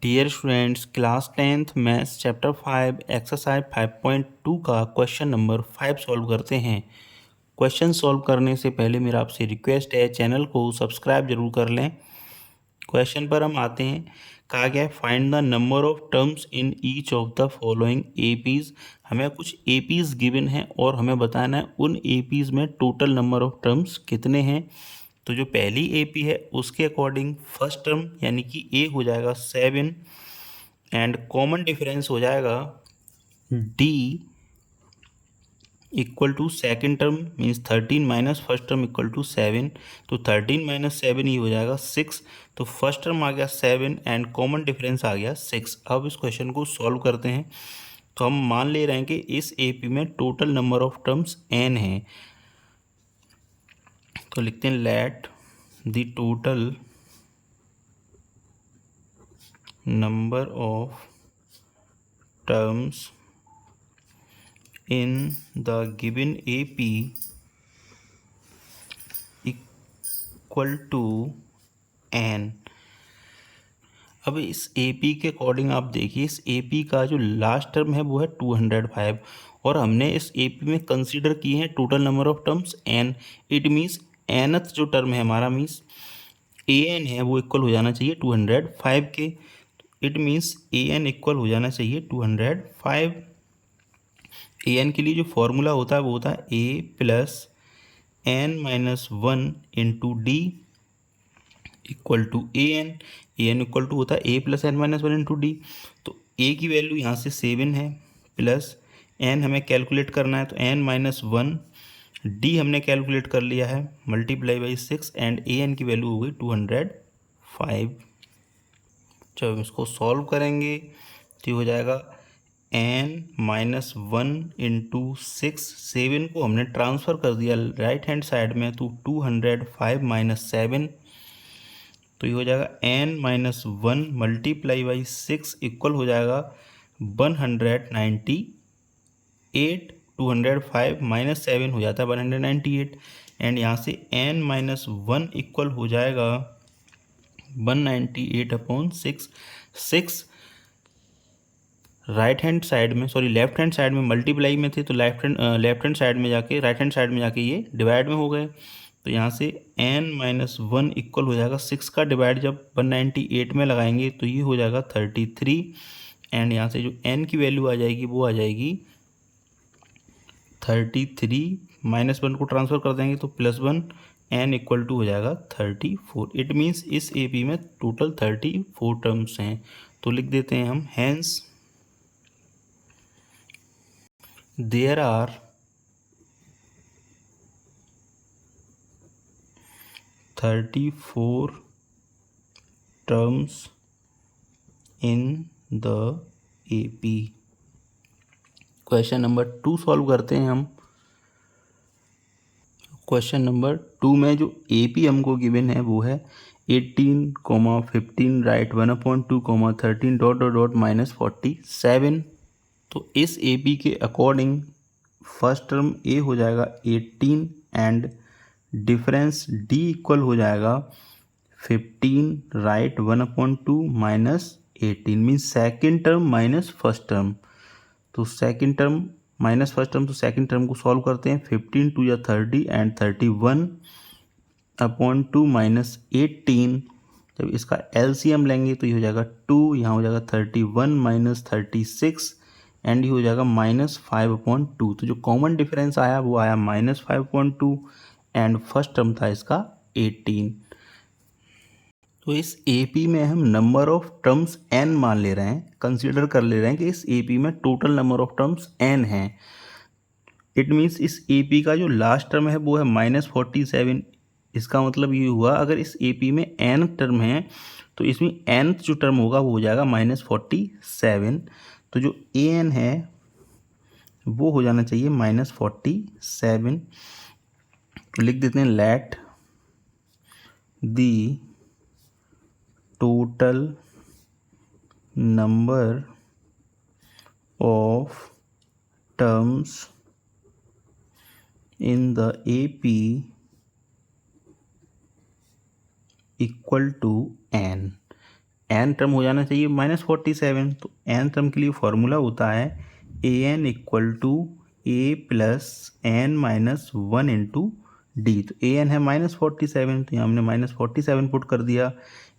Dear students, class 10th maths chapter 5 exercise 5.2 का question number 5 solve करते हैं। Question solve करने से पहले मेरा आपसे रिक्वेस्ट है, चैनल को सब्सक्राइब जरूर कर लें। क्वेश्चन पर हम आते हैं। कहा गया है find the number of terms in each of the following APs. हमें कुछ एपीज गिवन हैं और हमें बताना है उन एपीज में टोटल नंबर ऑफ टर्म्स कितने हैं। तो जो पहली एपी है उसके अकॉर्डिंग फर्स्ट टर्म यानी कि ए हो जाएगा 7 एंड कॉमन डिफरेंस हो जाएगा d equal to second term means 13 minus first term equal to 7। तो 13 माइनस 7 ही हो जाएगा 6। तो फर्स्ट टर्म आ गया 7 एंड कॉमन डिफरेंस आ गया 6। अब इस क्वेश्चन को सॉल्व करते हैं। तो हम मान ले रहे हैं कि इस एपी में total number of terms n है। तो लिखते हैं let the total number of terms in the given AP equal to n। अब इस AP के अकॉर्डिंग आप देखिए, इस AP का जो लास्ट टर्म है वो है 205 और हमने इस AP में कंसीडर किए हैं total number of terms n। It means nth जो टर्म है हमारा मीन्स an है वो इक्वल हो जाना चाहिए 205 के। It means a n equal हो जाना चाहिए 205। ए एन के लिए जो फॉर्मूला होता है वो होता है a plus n minus 1 into d equal to a n. A n equal to होता है a plus n minus 1 into d. तो ए की वैल्यू यहाँ से 7 है प्लस एन हमें कैलकुलेट करना है तो एन माइनस 1, डी हमने कैलकुलेट कर लिया है multiply by 6 and a n की वैल्यू हो गई 205। जब हम इसको सॉल्व करेंगे तो ये हो जाएगा n माइनस 1 इंटू 6। 7 को हमने ट्रांसफ़र कर दिया राइट हैंड साइड में तो 205 माइनस 7। तो ये हो जाएगा n minus 1 multiply by 6 equal हो जाएगा 198। 205 माइनस 7 हो जाता है 198 एंड यहाँ से n माइनस 1 इक्वल हो जाएगा 198 अपॉन 6। 6 राइट हैंड साइड में लेफ्ट हैंड साइड में मल्टीप्लाई में थे तो लेफ्ट हैंड साइड में जाके राइट हैंड साइड में जाके ये डिवाइड में हो गए। तो यहाँ से n माइनस 1 इक्वल हो जाएगा 6 का डिवाइड जब 198 में लगाएंगे तो ये हो जाएगा 33 एंड यहाँ से जो n की वैल्यू आ जाएगी वो आ जाएगी 33। माइनस 1 को ट्रांसफ़र कर देंगे तो प्लस 1 n इक्वल टू हो जाएगा 34। इट मीन्स इस AP में टोटल 34 टर्म्स हैं। तो लिख देते हैं हम hence there are 34 terms in the AP। Question number 2 solve करते हैं हम। क्वेश्चन नंबर 2 में जो AP हमको गिवन है वो है 18, 15 right 1/2, 13 dot dot dot minus 47। तो इस AP के अकॉर्डिंग फर्स्ट टर्म A हो जाएगा 18 एंड डिफरेंस D इक्वल हो जाएगा 15 right 1/2 minus 18 means second term minus first term. तो second term minus first term तो सेकेंड टर्म को सॉल्व करते हैं। 15 टू या 30 एंड 31/2 माइनस 18। जब इसका LCM लेंगे तो ये हो जाएगा 2, यहाँ हो जाएगा 31 माइनस 36 एंड ये हो जाएगा -5/2। तो जो कॉमन डिफरेंस आया वो आया -5/2 एंड फर्स्ट टर्म था इसका 18। तो इस AP में हम नंबर ऑफ टर्म्स n मान ले रहे हैं, कंसीडर कर ले रहे हैं कि इस AP में total number of terms n हैं। इट मीन्स इस AP का जो लास्ट टर्म है वो है -47। इसका मतलब ये हुआ अगर इस AP में n टर्म है तो इसमें nth जो टर्म होगा वो हो जाएगा -47। तो जो an है वो हो जाना चाहिए -47। तो लिख देते हैं let the total number of terms in the AP equal to n n term हो जाना चाहिए -47। तो एन टर्म के लिए फॉर्मूला होता है an equal to a plus n minus 1 into d. तो an है -47, तो यहाँ हमने -47 पुट कर दिया।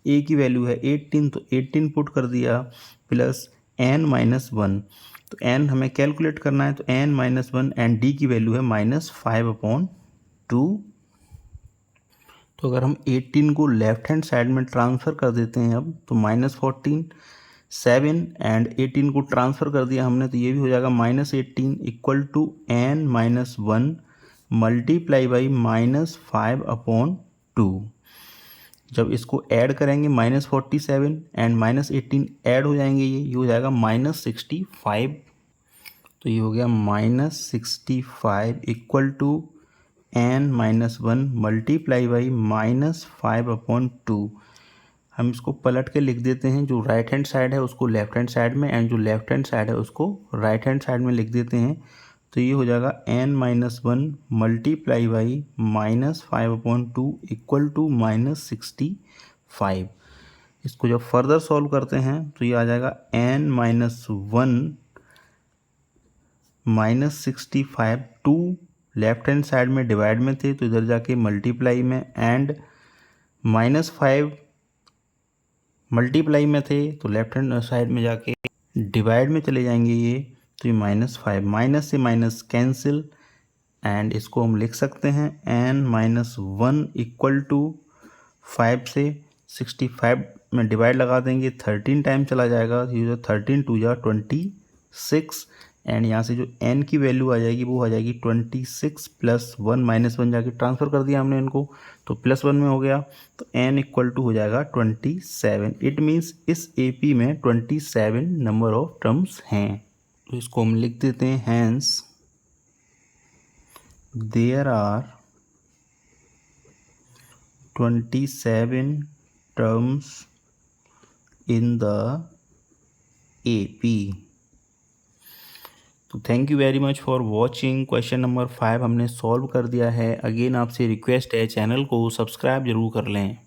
a की वैल्यू है 18, तो 18 पुट कर दिया प्लस n माइनस 1। तो n हमें कैलकुलेट करना है, तो n माइनस 1 एंड d की वैल्यू है -5/2। तो अगर हम 18 को लेफ्ट हैंड साइड में ट्रांसफ़र कर देते हैं अब, तो -14 7 एंड 18 को ट्रांसफ़र कर दिया हमने, तो ये भी हो जाएगा -18 equal to n minus 1 multiply by -5/2। जब इसको ऐड करेंगे -47 एंड -18 ऐड हो जाएंगे, ये हो जाएगा -65। तो ये हो गया -65 equal to n minus 1 multiply by -5/2। हम इसको पलट के लिख देते हैं, जो राइट हैंड साइड है उसको लेफ्ट हैंड साइड में एंड जो लेफ्ट हैंड साइड है उसको राइट हैंड साइड में लिख देते हैं। तो ये हो जाएगा n minus 1 multiply by -5/2 equal to -65। इसको जब फर्दर सॉल्व करते हैं तो ये आ जाएगा n minus 1 -65। 2 left hand side में डिवाइड में थे तो इधर जाके मल्टीप्लाई में, एंड -5 मल्टीप्लाई में थे तो लेफ्ट हैंड साइड में जाके डिवाइड में चले जाएंगे ये। तो ये -5 माइनस से माइनस कैंसिल, एंड इसको हम लिख सकते हैं n माइनस 1 इक्वल टू 5 से 65 में डिवाइड लगा देंगे, 13 टाइम चला जाएगा। ये 13 2 जा 26, एंड यहाँ से जो n की वैल्यू आ जाएगी वो आ जाएगी 26 प्लस 1 माइनस 1 जाके ट्रांसफ़र कर दिया हमने इनको, तो +1 में हो गया। तो n इक्वल टू हो जाएगा 27। इट मीन्स इस AP में 27 नंबर ऑफ टर्म्स हैं। तो इसको हम लिख देते हैं, hence there are 27 terms in the AP। तो thank you very much for watching. Question number 5 हमने सॉल्व कर दिया है। अगेन आपसे रिक्वेस्ट है, चैनल को सब्सक्राइब जरूर कर लें।